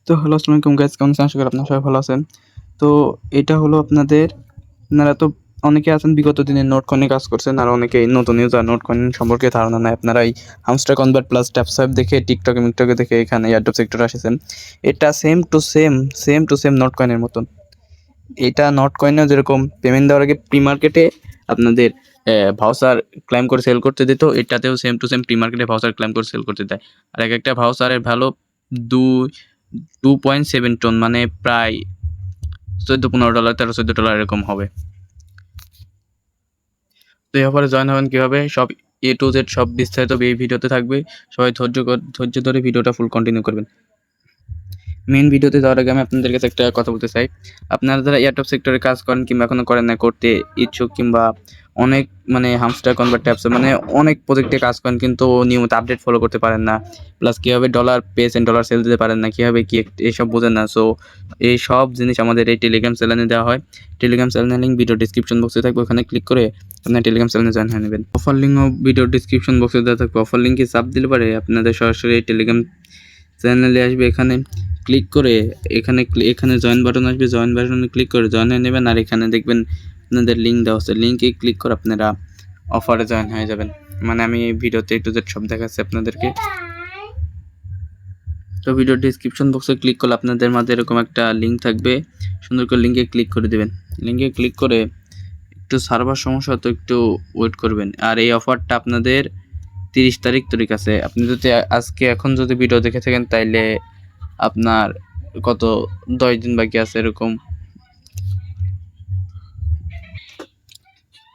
তো হ্যালো আসসালামু আলাইকুম গাইস, কেমন আছেন? আশা করি আপনারা সবাই ভালো আছেন। তো এটা হলো আপনারা তো অনেকে আছেন বিগত দিনে নোট কয়েনে কাজ করছেন, আর অনেকেই নতুন ইউজার নোট কয়েন সম্পর্কে ধারণা নাই। আপনারা এই হামস্টার কনভার্ট প্লাস ট্যাপসোয়াইপ দেখে টিকটকে দেখে এখানে এয়ারড্রপ সেক্টরে এসেছেন। এটা সেম টু সেম নোট কয়েনের মতন। এটা নোট কয়েনেও যেরকম পেমেন্ট দেওয়ার আগে প্রি মার্কেটে আপনাদের ভাউচার ক্লেম করে সেল করতে দিত, এটাতেও সেম টু সেম প্রি মার্কেটে ভাউচার ক্লেম করে সেল করতে দেয়। আর একটা ভাউচারের ভ্যালু 2.7 টন, মানে প্রায় $14-15, $13-14 এরকম হবে। তো এই অফারে জয়েন হবেন কীভাবে, সব A to Z সব বিস্তারিত এই ভিডিওতে থাকবে। সবাই ধৈর্য ধরে ভিডিওটা ফুল কন্টিনিউ করবেন। মেন ভিডিওতে যাওয়ার আগে আমি আপনাদের কাছে একটা কথা বলতে চাই। আপনারা যারা এয়ারড্রপ সেক্টরে কাজ করেন কিংবা এখনও করেন না, করতে ইচ্ছুক, কিংবা অনেক হামস্টার কনভার্ট ট্যাপস অনেক প্রজেক্টে কাজ করেন কিন্তু নিয়মিত আপডেট ফলো করতে পারেন না, প্লাস কীভাবে dollar pace and dollar sell দিতে পারেন না, কীভাবে কি এইসব বোঝেন না। সো এই সব জিনিস আমাদের এই টেলিগ্রাম চ্যানেলে দেওয়া হয়। টেলিগ্রাম চ্যানেলের লিঙ্ক ভিডিও ডিসক্রিপশন বক্সে থাকবে, ওখানে ক্লিক করে আপনার টেলিগ্রাম চ্যানেলে জয়েন হয়ে নেবেন। অফার লিঙ্কও ভিডিও ডিসক্রিপশন বক্সে দেওয়া থাকবে। অফার লিঙ্কে চাপ দিলে পারে আপনাদের সরাসরি টেলিগ্রাম চ্যানেলে আসবে। এখানে ক্লিক করে এখানে জয়েন বাটন আসবে, জয়েন বাটনে ক্লিক করে জয়েন হয়ে নেবেন। আর এখানে দেখবেন আপনাদের লিঙ্ক দেওয়া আছে, লিঙ্কে ক্লিক করে আপনারা অফারে জয়েন হয়ে যাবেন। মানে আমি এই ভিডিওতে A to Z সব দেখাচ্ছি আপনাদেরকে। তো ভিডিও ডিসক্রিপশন বক্সে ক্লিক করলে আপনাদের মাঝে এরকম একটা লিঙ্ক থাকবে, সুন্দর করে লিঙ্কে ক্লিক করে দেবেন। লিঙ্কে ক্লিক করে একটু সার্ভার সমস্যা, তো একটু ওয়েট করবেন। আর এই অফারটা আপনাদের 30 তারিখ আছে। আপনি যদি আজকে এখন যদি ভিডিও দেখে থাকেন তাইলে আপনার কত 10 দিন বাকি আছে এরকম।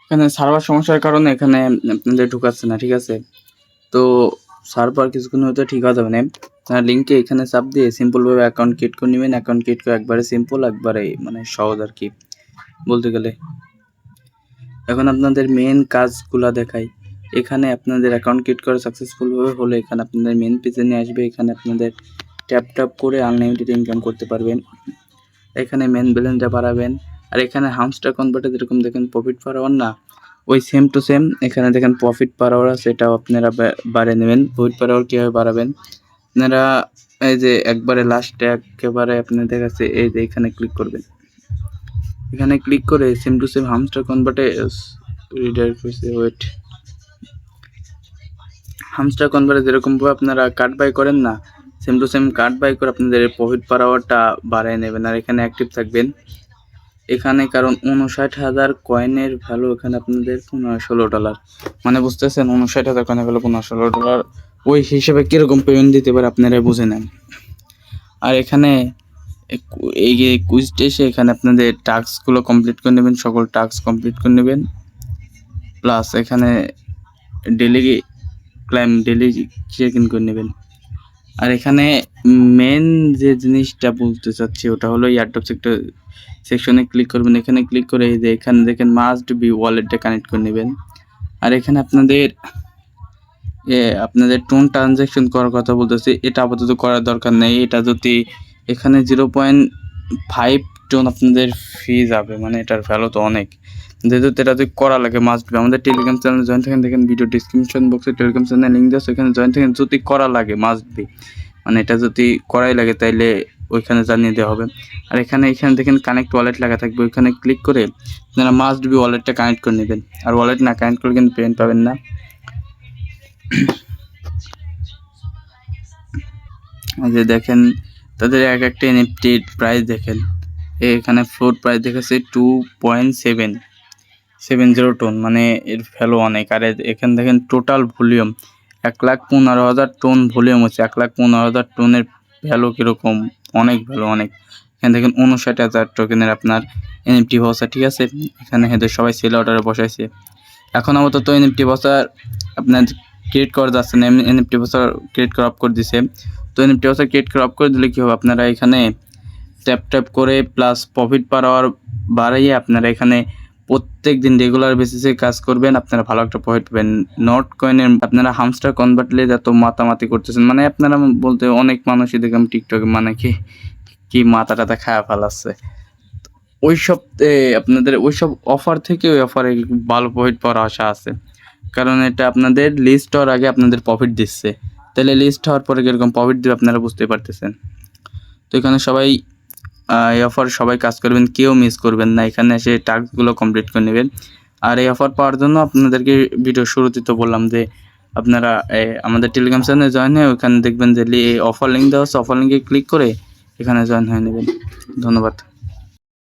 এখানে সার্ভার সমস্যার কারণে এখানে আপনাদের ঢুকাচ্ছে না, ঠিক আছে? তো সার্ভার কিছুক্ষণ হয়তো ঠিক হয়ে যাবে না। লিঙ্কে এখানে চাপ দিয়ে সিম্পলভাবে অ্যাকাউন্ট ক্রিয়েট করে নেবেন। অ্যাকাউন্ট ক্রিয়েট করে একবারে সিম্পল, একবারে সহজ আর কি বলতে গেলে। এখন আপনাদের মেন কাজগুলো দেখাই। এখানে আপনাদের অ্যাকাউন্ট ক্রিয়েট করা সাকসেসফুলভাবে হলে এখানে আপনাদের মেন পেজে নিয়ে আসবে। এখানে আপনাদের ট্যাপ করে আনলিমিটেড ইনকাম করতে পারবেন। এখানে মেন ব্যালেন্সটা বাড়াবেন। আর এখানে হামস্টার কনভার্টে যেরকম দেখেন প্রফিট পার আওয়ার না, ওই সেম টু সেম এখানে দেখেন প্রফিট পার আওয়ার আছে, এটাও আপনারা বাড়িয়ে নেবেন। প্রফিট পার আওয়ার কীভাবে বাড়াবেন, আপনারা এই যে একবারে লাস্টে একেবারে আপনাদের কাছে এই যে এখানে ক্লিক করবেন। এখানে ক্লিক করে সেম টু সেম হামস্টার কনভার্টে হামস্টার কনভার্টে যেরকমভাবে আপনারা কাট বাই করেন না, same to same cut by করে আপনাদের প্রফিট পার আওয়ারটা বাড়ায় নেবেন। আর এখানে অ্যাক্টিভ থাকবেন এখানে, কারণ 59,000 কয়েনের ভ্যালু এখানে আপনাদের $15-16, মানে বুঝতেছেন 59,000 কয়েনের ভ্যালু $15-16। ওই হিসেবে কীরকম পেমেন্ট দিতে পারে আপনারা বুঝে নেন। আর এখানে এই যে কুইজটা এসে এখানে আপনাদের টাস্কগুলো কমপ্লিট করে নেবেন, সকল টাস্ক কমপ্লিট করে নেবেন। প্লাস এখানে ডেলি চেক ইন করে নেবেন। আর এখানে মেন যে জিনিসটা বলতে চাচ্ছি ওটা হলো এয়ারড্রপ সেকশনে ক্লিক করবেন। এখানে ক্লিক করে এই যে এখানে দেখেন মাস্ট বি ওয়ালেটটা কানেক্ট করে নেবেন। আর এখানে আপনাদের টোন ট্রানজ্যাকশন করার কথা বলতেছি, এটা আপাতত করার দরকার নেই। এটা যদি এখানে 0.5 টোন আপনাদের ফি যাবে, মানে এটার ভ্যালু তো অনেক, যেহেতু এটা যদি করা লাগে মাস্ট বি। আমাদের টেলিগ্রাম চ্যানেলে জয়েন থাকেন, দেখেন ভিডিও ডিসক্রিপশন বক্সে টেলিগ্রাম চ্যানেল লিঙ্ক দেওয়া আছে, ওইখানে জয়েন থাকেন। যদি করা লাগে মাস্ট বি, মানে এটা যদি করাই লাগে তাইলে ওইখানে জানিয়ে দেওয়া হবে। আর এখানে দেখেন কানেক্ট ওয়ালেট লেখা থাকবে, ওইখানে ক্লিক করে আপনারা মাস্ট বি ওয়ালেটটা কানেক্ট করে নেবেন। আর ওয়ালেট না কানেক্ট করলে কিন্তু পেমেন্ট পাবেন না। যে দেখেন তাদের একটা এনএফটির প্রাইস দেখেন, এখানে ফ্লোট প্রাইস দেখেছে 2.770 টন, মানে এর ভ্যালু অনেক। আর এখানে দেখেন টোটাল ভলিউম 1,15,000 টন ভলিউম হচ্ছে। 1,15,000 টনের ভ্যালু কীরকম, অনেক ভ্যালু অনেক। এখানে দেখেন 59,000 টোকেনের আপনার এনএফটি ভাউচার, ঠিক আছে? এখানে হেদের সবাই সেল অর্ডারে বসাইছে। এখন আপাতত এনএফটি ভাউচার আপনার ক্রিয়েট করা যাচ্ছে না, এনএফটি ভাউচার ক্রিয়েট করা অফ করে দিছে। তো এনএফটি ভাউচার ক্রিয়েট করা অফ করে দিলে কী হবে, আপনারা এখানে ট্যাপ করে প্লাস প্রফিট পার আওয়ার বাড়াইয়ে আপনারা এখানে প্রত্যেক দিন রেগুলার বেসিসে কাজ করবেন, আপনারা ভালো একটা প্রফিট পাবেন। নোট কয়েনের আপনারা হামস্টার কনভার্টলে যত মাতামাতি করতেছেন, মানে আপনারা বলতে অনেক মানুষই দেখলাম টিকটকে, মানে কি মাথা টাথা খায়া ফেলাচ্ছে। ওইসব আপনাদের ওইসব অফার থেকে ওই অফারে ভালো প্রফিট পাওয়ার আশা আছে, কারণ এটা আপনাদের লিস্ট হওয়ার আগে আপনাদের প্রফিট দিচ্ছে। তাহলে লিস্ট হওয়ার পরে কীরকম প্রফিট দেবে আপনারা বুঝতে পারতেছেন। তো এখানে সবাই এই অফার সবাই কাজ করবেন, কেউ মিস করবেন না, এখানে এসে টাস্কগুলো কমপ্লিট করে নেবেন। আর এই অফার পাওয়ার জন্য আপনাদেরকে ভিডিও শুরুতে তো বললাম যে আপনারা আমাদের টেলিগ্রাম চ্যানেলে জয়েন হয়ে ওখানে দেখবেন যে অফার লিঙ্ক দেওয়া আছে, অফার লিঙ্কে ক্লিক করে এখানে জয়েন হয়ে নেবেন। ধন্যবাদ।